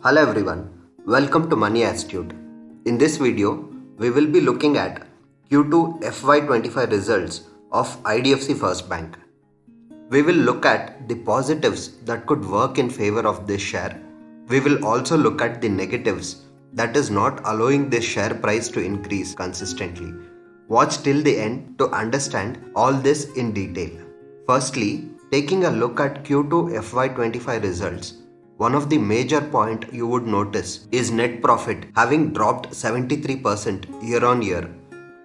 Hello everyone, welcome to Money Astute. In this video, we will be looking at Q2 FY25 results of IDFC First Bank. We will look at the positives that could work in favor of this share. We will also look at the negatives that is not allowing this share price to increase consistently. Watch till the end to understand all this in detail. Firstly, taking a look at Q2 FY25 results, one of the major point you would notice is net profit having dropped 73% year on year.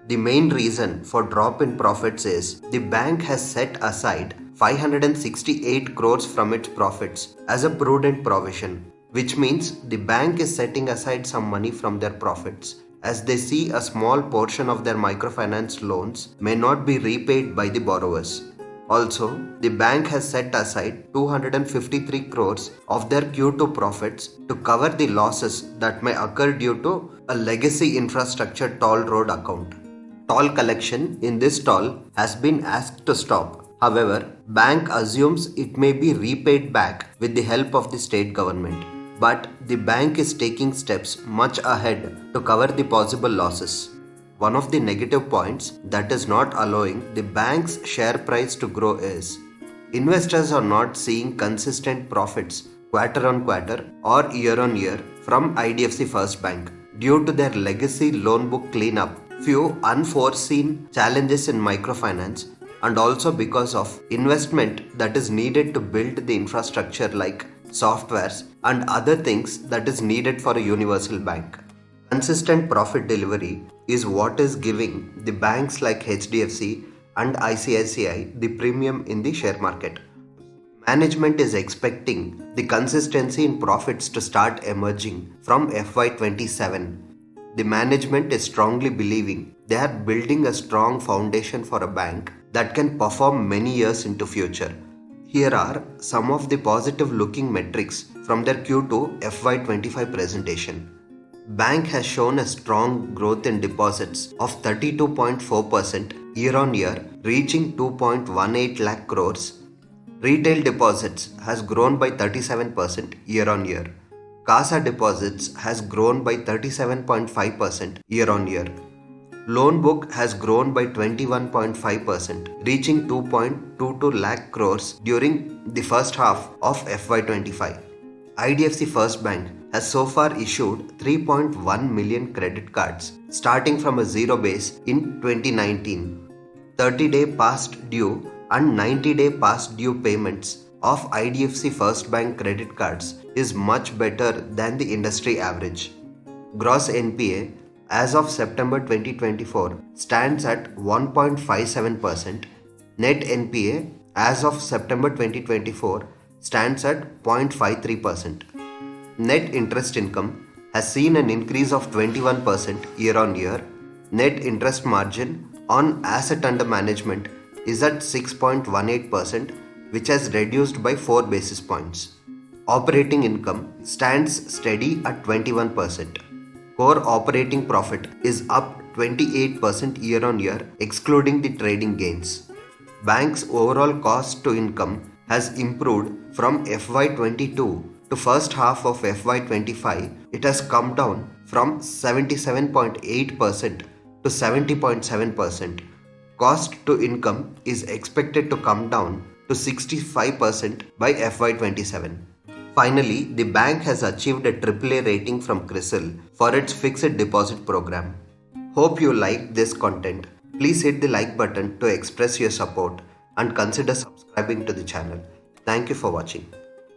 The main reason for drop in profits is the bank has set aside 568 crores from its profits as a prudent provision, which means the bank is setting aside some money from their profits as they see a small portion of their microfinance loans may not be repaid by the borrowers. Also, the bank has set aside 253 crores of their Q2 profits to cover the losses that may occur due to a legacy infrastructure toll road account. Toll collection in this toll has been asked to stop. However, bank assumes it may be repaid back with the help of the state government. But the bank is taking steps much ahead to cover the possible losses. One of the negative points that is not allowing the bank's share price to grow is investors are not seeing consistent profits quarter on quarter or year on year from IDFC First Bank due to their legacy loan book cleanup, few unforeseen challenges in microfinance, and also because of investment that is needed to build the infrastructure like softwares and other things that is needed for a universal bank. Consistent profit delivery is what is giving the banks like HDFC and ICICI the premium in the share market. Management is expecting the consistency in profits to start emerging from FY27. The management is strongly believing they are building a strong foundation for a bank that can perform many years into future. Here are some of the positive looking metrics from their Q2 FY25 presentation. Bank has shown a strong growth in deposits of 32.4% year on year, reaching 2.18 lakh crores. Retail deposits has grown by 37% year on year. CASA deposits has grown by 37.5% year on year. Loan book has grown by 21.5%, reaching 2.22 lakh crores during the first half of FY25. IDFC First Bank has so far issued 3.1 million credit cards, starting from a zero base in 2019. 30-day past due and 90-day past due payments of IDFC First Bank credit cards is much better than the industry average. Gross NPA as of September 2024 stands at 1.57%. Net NPA as of September 2024 stands at 0.53%. Net interest income has seen an increase of 21% year on year. Net interest margin on asset under management is at 6.18%, which has reduced by 4 basis points. Operating income stands steady at 21%. Core operating profit is up 28% year on year, excluding the trading gains. Bank's overall cost to income has improved from FY22 to first half of FY25. It has come down from 77.8% to 70.7%. Cost to income is expected to come down to 65% by FY27. Finally, the bank has achieved a AAA rating from CRISIL for its fixed deposit program. Hope you liked this content. Please hit the like button to express your support and consider subscribing to the channel. Thank you for watching.